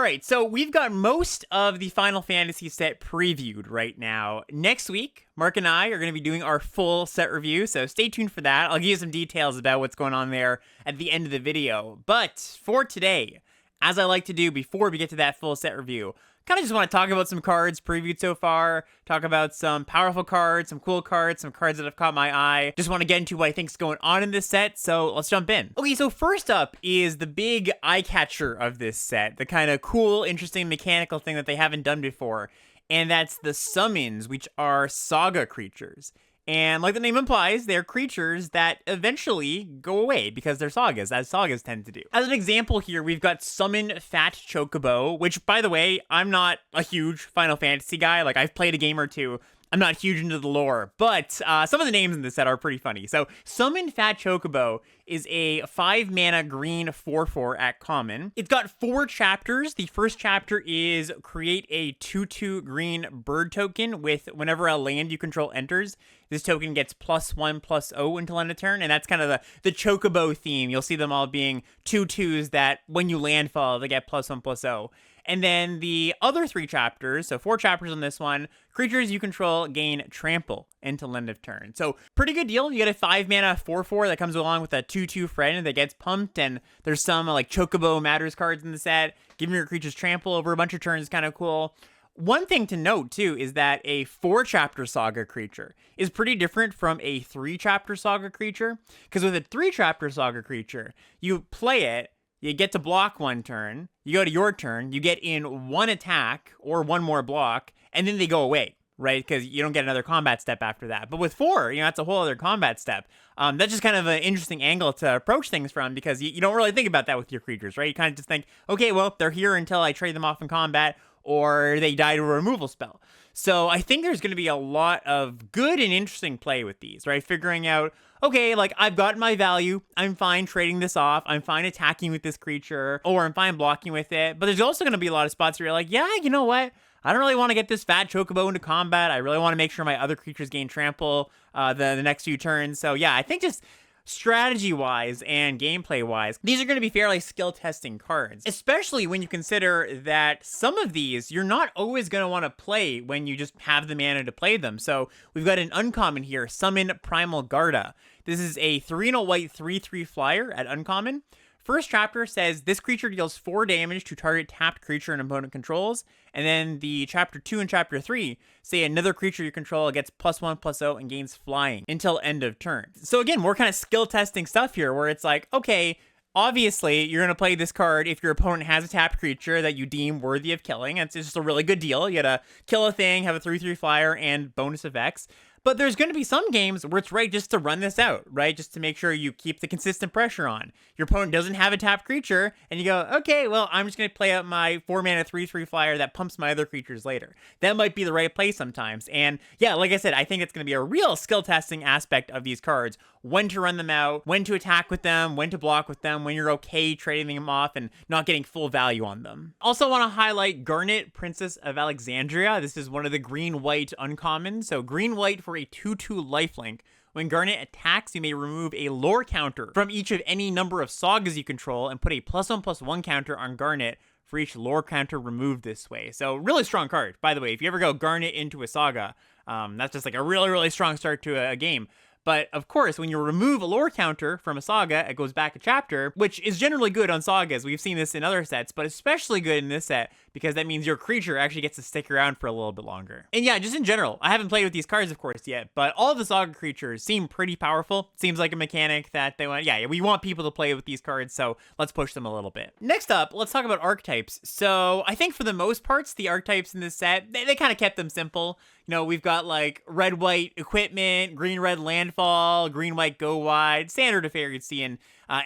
All right, so we've got most of the Final Fantasy set previewed right now. Next week, Mark and I are going to be doing our full set review, so stay tuned for that. I'll give you some details about what's going on there at the end of the video. But for today, as I like to do before we get to that full set review, kind of just want to talk about some cards previewed so far, talk about some powerful cards, some cool cards, some cards that have caught my eye. Just want to get into what I think's going on in this set, so let's jump in. Okay, so first up is the big eye catcher of this set, the kind of cool, interesting mechanical thing that they haven't done before, and that's the summons, which are Saga Creatures. And like the name implies, they're creatures that eventually go away because they're sagas, as sagas tend to do. As an example here, we've got Summon Fat Chocobo, which, by the way, I'm not a huge Final Fantasy guy. Like, I've played a game or two. I'm not huge into the lore, but some of the names in this set are pretty funny. So, Summon Fat Chocobo is a 5-mana green 4/4 at common. It's got 4 chapters. The first chapter is create a 2/2 green bird token with whenever a land you control enters. This token gets +1/+0 until end of turn, and that's kind of the Chocobo theme. You'll see them all being 2/2s that when you landfall, they get +1/+0. And then the other 3 chapters, so 4 chapters on this one, creatures you control gain trample until end of turn. So pretty good deal. You get a 5-mana 4/4 that comes along with a 2/2 friend that gets pumped, and there's some like Chocobo Matters cards in the set. Giving your creatures trample over a bunch of turns is kind of cool. One thing to note, too, is that a 4-chapter Saga creature is pretty different from a 3-chapter Saga creature, because with a 3-chapter Saga creature, you play it, you get to block 1 turn, you go to your turn, you get in 1 attack or 1 more block, and then they go away, right? Because you don't get another combat step after that. But with 4, that's a whole other combat step. That's just kind of an interesting angle to approach things from, because you don't really think about that with your creatures, right? You kind of just think, okay, well, they're here until I trade them off in combat, or they die to a removal spell. So I think there's going to be a lot of good and interesting play with these, right? Figuring out, okay, like, I've got my value, I'm fine trading this off, I'm fine attacking with this creature, or I'm fine blocking with it, but there's also going to be a lot of spots where you're like, yeah, you know what? I don't really want to get this Fat Chocobo into combat. I really want to make sure my other creatures gain trample the next few turns. So yeah, I think just strategy-wise and gameplay-wise, these are going to be fairly skill-testing cards, especially when you consider that some of these you're not always going to want to play when you just have the mana to play them. So we've got an uncommon here, Summon Primal Garda. This is a 3-and-a-white 3/3 flyer at uncommon. First chapter says this creature deals 4 damage to target tapped creature an opponent controls. And then the chapter 2 and chapter 3 say another creature you control gets +1/+0 and gains flying until end of turn. So again, more kind of skill testing stuff here where it's like, okay, obviously you're going to play this card if your opponent has a tapped creature that you deem worthy of killing. It's just a really good deal. You gotta kill a thing, have a 3/3 flyer, and bonus effects. But there's going to be some games where it's right just to run this out, right? Just to make sure you keep the consistent pressure on. Your opponent doesn't have a tapped creature, and you go, okay, well, I'm just going to play out my 4-mana 3/3 flyer that pumps my other creatures later. That might be the right play sometimes. And yeah, like I said, I think it's going to be a real skill testing aspect of these cards. When to run them out, when to attack with them, when to block with them, when you're okay trading them off and not getting full value on them. Also want to highlight Garnet, Princess of Alexandria. This is one of the green-white uncommons. So green-white for a 2/2 lifelink. When Garnet attacks, you may remove a lore counter from each of any number of sagas you control and put a +1/+1 counter on Garnet for each lore counter removed this way. So really strong card, by the way. If you ever go Garnet into a saga, that's just like a really, really strong start to a game. But, of course, when you remove a lore counter from a saga, it goes back a chapter, which is generally good on sagas. We've seen this in other sets, but especially good in this set, because that means your creature actually gets to stick around for a little bit longer. And yeah, just in general, I haven't played with these cards, of course, yet, but all of the saga creatures seem pretty powerful. Seems like a mechanic that they want, yeah, we want people to play with these cards, so let's push them a little bit. Next up, let's talk about archetypes. So, I think for the most parts, the archetypes in this set, they kind of kept them simple. We've got like red-white equipment, green-red landfall, green-white go wide, standard affair you'd see in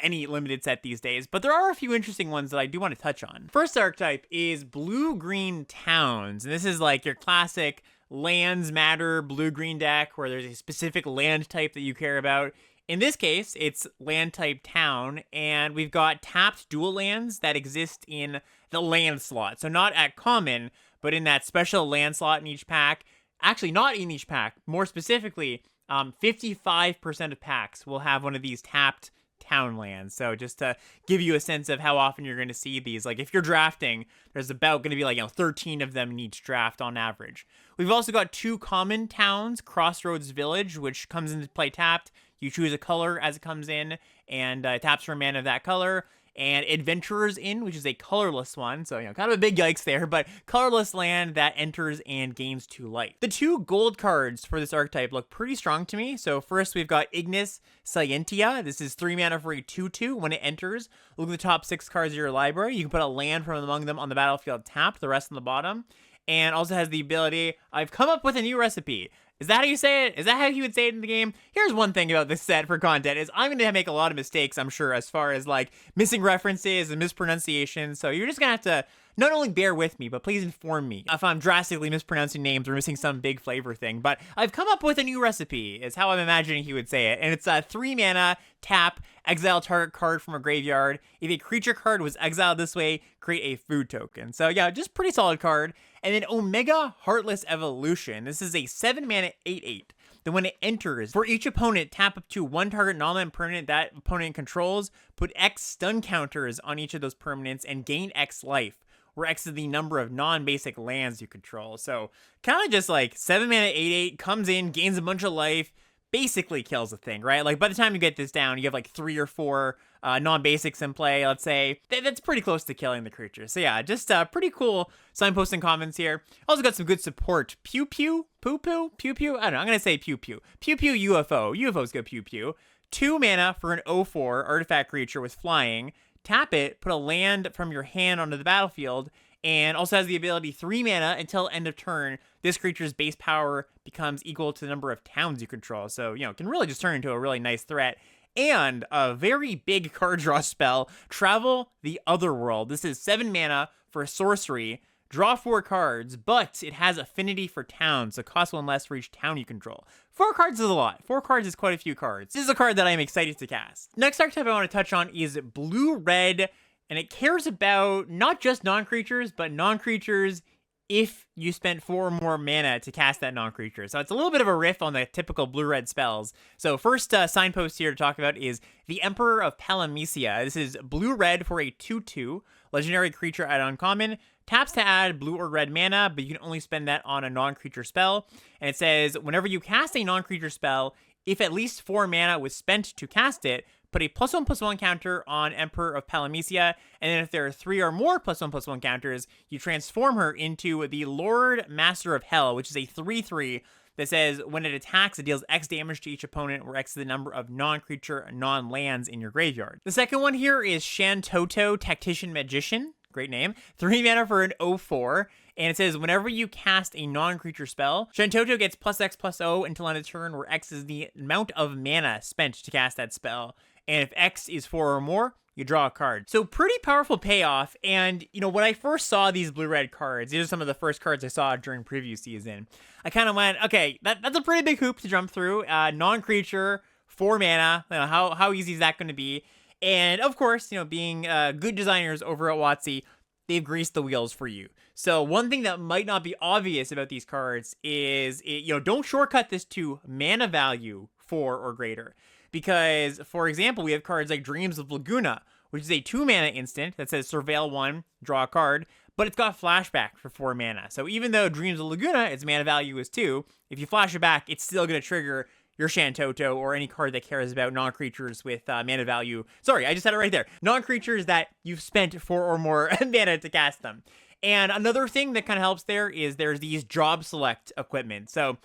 any limited set these days. But there are a few interesting ones that I do want to touch on. First archetype is blue-green towns. And this is like your classic lands matter blue-green deck where there's a specific land type that you care about. In this case, it's land type town, and we've got tapped dual lands that exist in the land slot. So not at common, but in that special land slot in each pack. Actually, not in each pack. More specifically, 55% of packs will have one of these tapped town lands. So just to give you a sense of how often you're going to see these, like if you're drafting, there's about going to be like, 13 of them in each draft on average. We've also got 2 common towns, Crossroads Village, which comes into play tapped. You choose a color as it comes in, and taps for a mana of that color. And Adventurer's Inn, which is a colorless one, so, kind of a big yikes there, but colorless land that enters and gains 2 life. The 2 gold cards for this archetype look pretty strong to me. So first, we've got Ignis Scientia. This is 3 mana for a 2/2. When it enters, look at the top 6 cards of your library. You can put a land from among them on the battlefield tapped, the rest on the bottom. And also has the ability, I've come up with a new recipe. Is that how you say it? Is that how you would say it in the game? Here's one thing about this set for content is I'm going to make a lot of mistakes, I'm sure, as far as like missing references and mispronunciations. So you're just going to have to not only bear with me, but please inform me if I'm drastically mispronouncing names or missing some big flavor thing. But I've come up with a new recipe, is how I'm imagining he would say it. And it's a 3 mana, tap, exile target card from a graveyard. If a creature card was exiled this way, create a food token. So yeah, just pretty solid card. And then Omega Heartless Evolution. This is a 7 mana 8/8. Then when it enters, for each opponent, tap up to 1 target non-land permanent that opponent controls, put X stun counters on each of those permanents, and gain X life, where X is the number of non-basic lands you control. So kind of just like 7 mana 8/8, comes in, gains a bunch of life, basically kills the thing, right? Like by the time you get this down, you have like 3 or 4 non-basics in play, let's say. That's pretty close to killing the creature. So yeah, just pretty cool signposting comments here. Also got some good support. Pew Pew, Poo Poo, Pew Pew. I don't know, I'm going to say Pew Pew. Pew Pew UFO. UFO's go Pew Pew. 2 mana for an 0/4 artifact creature with flying. Tap it, put a land from your hand onto the battlefield, and also has the ability 3 mana until end of turn. This creature's base power becomes equal to the number of towns you control. So, can really just turn into a really nice threat. And a very big card draw spell, Travel the Otherworld. This is 7 mana for a sorcery. Draw 4 cards, but it has affinity for towns, so costs 1 less for each town you control. 4 cards is a lot. 4 cards is quite a few cards. This is a card that I am excited to cast. Next archetype I want to touch on is blue-red, and it cares about not just non-creatures, but non-creatures if you spent 4 or more mana to cast that non-creature. So it's a little bit of a riff on the typical blue-red spells. So first signpost here to talk about is the Emperor of Palamecia. This is blue-red for a 2/2, legendary creature at uncommon. Taps to add blue or red mana, but you can only spend that on a non-creature spell. And it says, whenever you cast a non-creature spell, if at least 4 mana was spent to cast it, put a +1/+1 counter on Emperor of Palamecia, and then if there are 3 or more +1/+1 counters, you transform her into the Lord Master of Hell, which is a 3/3 that says when it attacks, it deals X damage to each opponent, where X is the number of non-creature, non-lands in your graveyard. The second one here is Shantoto Tactician Magician. Great name. 3 mana for an 0/4. And it says, whenever you cast a non-creature spell, Shantoto gets +X/+0 until end of turn, where X is the amount of mana spent to cast that spell. And if X is 4 or more, you draw a card. So pretty powerful payoff. And, when I first saw these blue-red cards, these are some of the first cards I saw during preview season, I kind of went, okay, that's a pretty big hoop to jump through. Non-creature, 4 mana, how easy is that going to be? And of course, being good designers over at WotC, they've greased the wheels for you. So one thing that might not be obvious about these cards is, don't shortcut this to mana value 4 or greater. Because, for example, we have cards like Dreams of Laguna, which is a 2 mana instant that says Surveil 1, draw a card, but it's got flashback for 4 mana. So even though Dreams of Laguna, its mana value is 2, if you flash it back, it's still going to trigger your Shantoto or any card that cares about non-creatures with mana value. Sorry, I just had it right there. Non-creatures that you've spent 4 or more mana to cast them. And another thing that kind of helps there is there's these job select equipment. So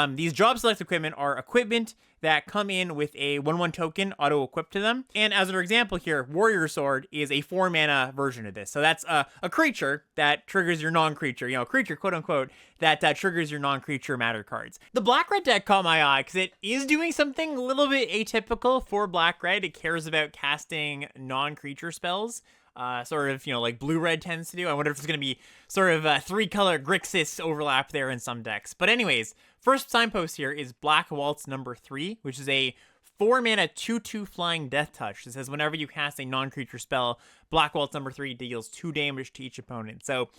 these job select equipment are equipment that come in with a 1/1 token auto-equipped to them. And as an example here, Warrior Sword is a 4 mana version of this. So that's a creature that triggers your non-creature, creature, quote-unquote, that triggers your non-creature matter cards. The black-red deck caught my eye because it is doing something a little bit atypical for black-red. It cares about casting non-creature spells. Sort of, like blue-red tends to do. I wonder if there's going to be sort of a 3-color Grixis overlap there in some decks. But anyways, first signpost here is Black Waltz number 3, which is a 4 mana 2/2 flying death touch. It says whenever you cast a non-creature spell, Black Waltz number 3 deals 2 damage to each opponent. So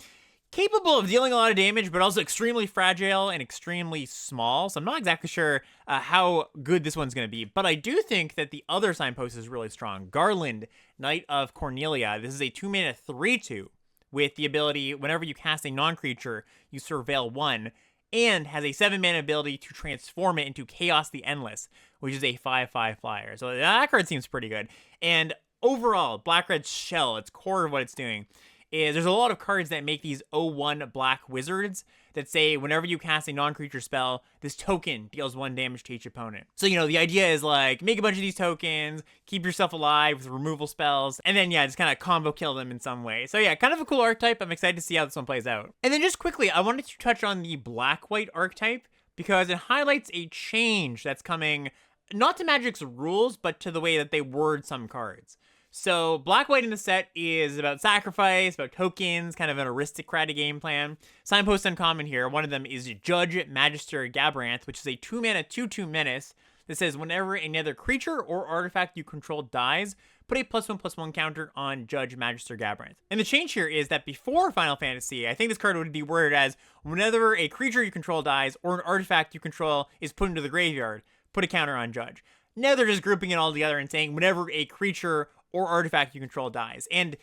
capable of dealing a lot of damage, but also extremely fragile and extremely small. So I'm not exactly sure how good this one's going to be. But I do think that the other signpost is really strong. Garland, Knight of Cornelia. This is a 2-mana 3/2 with the ability, whenever you cast a non-creature, you surveil 1, and has a 7-mana ability to transform it into Chaos the Endless, which is a 5/5 flyer. So that card seems pretty good. And overall, Black-Red's shell, its core of what it's doing, is there's a lot of cards that make these 0/1 black wizards that say whenever you cast a non-creature spell, this token deals 1 damage to each opponent. So, the idea is like, make a bunch of these tokens, keep yourself alive with removal spells, and then, just kind of combo kill them in some way. So yeah, kind of a cool archetype. I'm excited to see how this one plays out. And then just quickly, I wanted to touch on the black-white archetype because it highlights a change that's coming, not to Magic's rules, but to the way that they word some cards. So black-white in the set is about sacrifice, about tokens, kind of an aristocratic game plan. Signpost uncommon here. One of them is Judge Magister Gabranth, which is a 2-mana 2/2 menace that says whenever another creature or artifact you control dies, put a +1/+1 counter on Judge Magister Gabranth. And the change here is that before Final Fantasy, I think this card would be worded as whenever a creature you control dies or an artifact you control is put into the graveyard, put a counter on Judge. Now they're just grouping it all together and saying whenever a creature or artifact you control dies. And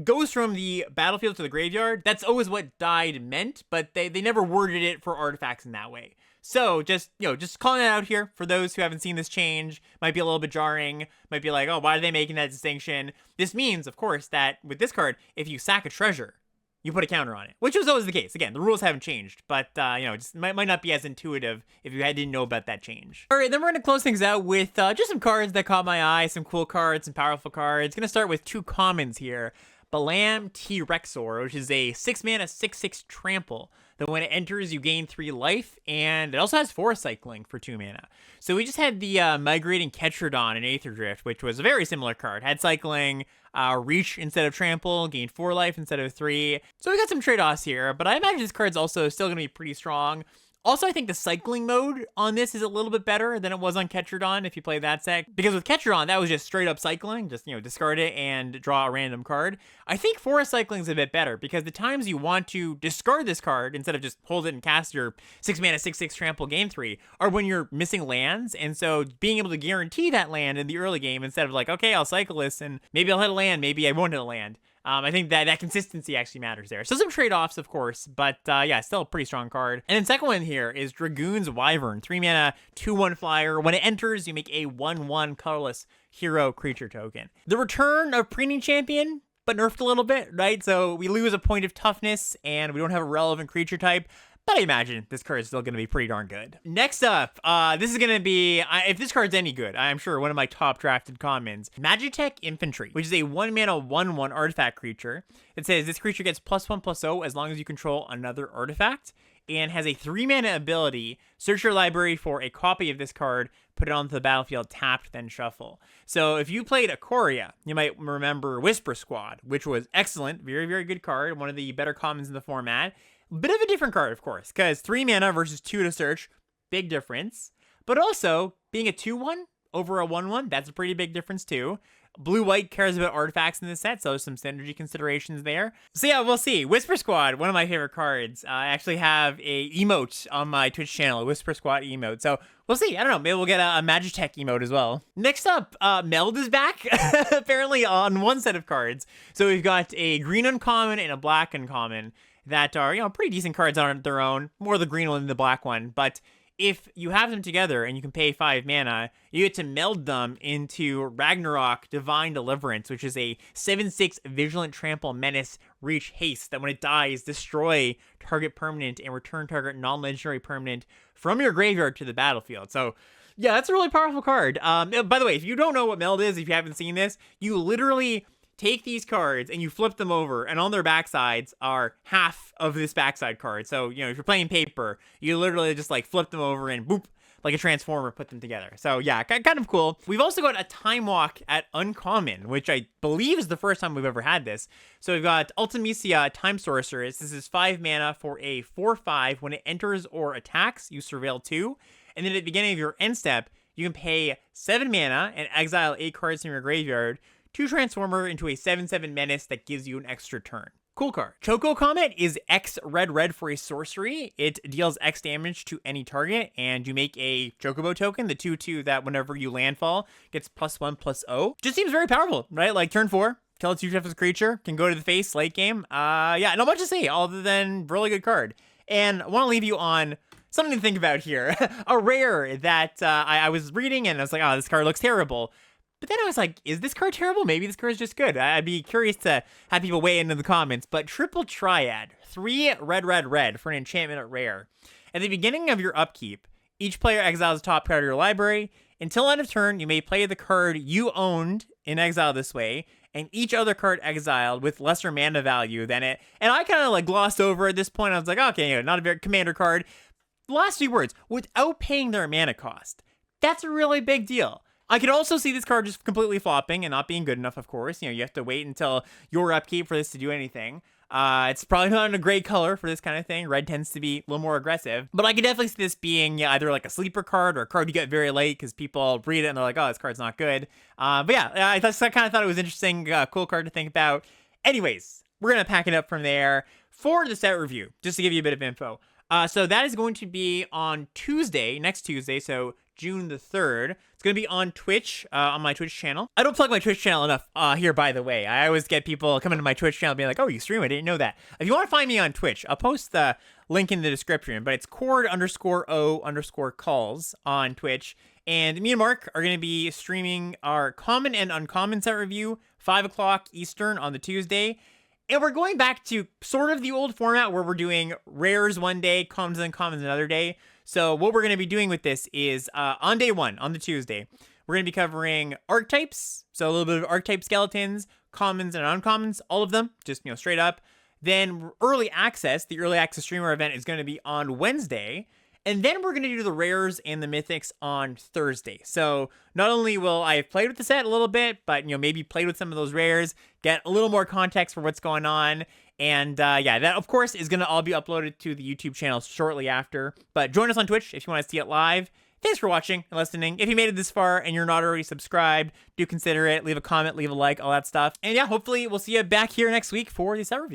goes from the battlefield to the graveyard. That's always what died meant, but they never worded it for artifacts in that way. So just calling it out here for those who haven't seen this change. Might be a little bit jarring. Might be like, oh, why are they making that distinction? This means, of course, that with this card, if you sack a treasure, you put a counter on it, which was always the case. Again, the rules haven't changed, but, just might not be as intuitive if you didn't know about that change. All right, then we're going to close things out with just some cards that caught my eye, some cool cards, some powerful cards. Going to start with 2 commons here. Balam T-Rexor, which is a 6-mana 6/6 trample. That when it enters, you gain 3 life, and it also has Forest Cycling for 2 mana. So we just had the Migrating Ketrodon in Aether Drift, which was a very similar card. Had cycling, reach instead of trample, gain 4 life instead of 3. So we got some trade-offs here, but I imagine this card's also still going to be pretty strong. Also, I think the cycling mode on this is a little bit better than it was on Ketrodon if you play that set. Because with Ketrodon, that was just straight up cycling. Just, discard it and draw a random card. I think Forest Cycling is a bit better because the times you want to discard this card instead of just hold it and cast your 6-mana 6/6 trample game 3 are when you're missing lands. And so being able to guarantee that land in the early game instead of like, okay, I'll cycle this and maybe I'll hit a land, maybe I won't hit a land. I think that consistency actually matters there. So some trade-offs, of course, but still a pretty strong card. And then second one here is Dragoon's Wyvern, 3-mana 2/1 flyer. When it enters, you make a 1/1 colorless hero creature token. The return of Preening Champion, but nerfed a little bit, right? So we lose a point of toughness, and we don't have a relevant creature type. But I imagine this card is still going to be pretty darn good. Next up, this is going to be, if this card's any good, I'm sure one of my top drafted commons. Magitech Infantry, which is a 1-mana 1/1 artifact creature. It says this creature gets +1/+0 as long as you control another artifact. And has a 3-mana ability. Search your library for a copy of this card, put it onto the battlefield, tapped, then shuffle. So if you played Ikoria, you might remember Whisper Squad, which was excellent. Very, very good card. One of the better commons in the format. Bit of a different card, of course, because 3 mana versus 2 to search, big difference. But also, being a 2/1 over a 1/1, that's a pretty big difference too. Blue-white cares about artifacts in this set, so there's some synergy considerations there. So yeah, we'll see. Whisper Squad, one of my favorite cards. I actually have a emote on my Twitch channel, a Whisper Squad emote. So we'll see. I don't know. Maybe we'll get a Magitech emote as well. Next up, Meld is back, apparently on one set of cards. So we've got a green uncommon and a black uncommon that are, pretty decent cards on their own. More the green one than the black one. But if you have them together and you can pay 5 mana, you get to meld them into Ragnarok Divine Deliverance, which is a 7/6 Vigilant Trample Menace Reach Haste that when it dies, destroy target permanent and return target non-legendary permanent from your graveyard to the battlefield. So yeah, that's a really powerful card. By the way, if you don't know what Meld is, if you haven't seen this, you literally take these cards and you flip them over, and on their backsides are half of this backside card. So, if you're playing paper, you literally just like flip them over and boop, like a transformer, put them together. So yeah, kind of cool. We've also got a Time Walk at uncommon, which I believe is the first time we've ever had this. So we've got Ultimisia Time Sorceress. This is 5 mana for a 4/5. When it enters or attacks, you surveil 2. And then at the beginning of your end step, you can pay 7 mana and exile 8 cards from your graveyard to transform her into a 7/7 menace that gives you an extra turn. Cool card. Choco Comet is X red for a sorcery. It deals X damage to any target, and you make a Chocobo token, the 2/2 that whenever you landfall gets +1/+0. Just seems very powerful, right? Like turn 4, kill its 2 toughest creature, can go to the face late game. Yeah, not much to say other than really good card. And I want to leave you on something to think about here. A rare that I was reading and I was like, oh, this card looks terrible. But then I was like, is this card terrible? Maybe this card is just good. I'd be curious to have people weigh in the comments. But Triple Triad, 3 red for an enchantment at rare. At the beginning of your upkeep, each player exiles the top card of your library. Until end of turn, you may play the card you owned in exile this way, and each other card exiled with lesser mana value than it. And I kind of like glossed over at this point. I was like, okay, not a very commander card. Last few words, without paying their mana cost. That's a really big deal. I could also see this card just completely flopping and not being good enough, of course. You have to wait until your upkeep for this to do anything. It's probably not in a great color for this kind of thing. Red tends to be a little more aggressive. But I could definitely see this being either like a sleeper card or a card you get very late because people read it and they're like, oh, this card's not good. But yeah, I kind of thought it was interesting, cool card to think about. Anyways, we're going to pack it up from there for the set review, just to give you a bit of info. So that is going to be on Tuesday, next Tuesday, so June the 3rd. It's going to be on Twitch, on my Twitch channel. I don't plug my Twitch channel enough here, by the way. I always get people coming to my Twitch channel being like, oh, you stream? I didn't know that. If you want to find me on Twitch, I'll post the link in the description, but it's cord_o_calls on Twitch. And me and Mark are going to be streaming our common and uncommon set review, 5 o'clock Eastern on the Tuesday. And we're going back to sort of the old format where we're doing rares one day, commons and uncommons another day. So what we're going to be doing with this is on day 1, on the Tuesday, we're going to be covering archetypes. So a little bit of archetype skeletons, commons and uncommons, all of them, just, straight up. Then early access, the early access streamer event is going to be on Wednesday. And then we're going to do the rares and the mythics on Thursday. So not only will I have played with the set a little bit, but, maybe played with some of those rares, get a little more context for what's going on. And yeah, that, of course, is going to all be uploaded to the YouTube channel shortly after. But join us on Twitch if you want to see it live. Thanks for watching and listening. If you made it this far and you're not already subscribed, do consider it. Leave a comment, leave a like, all that stuff. And yeah, hopefully we'll see you back here next week for the set review.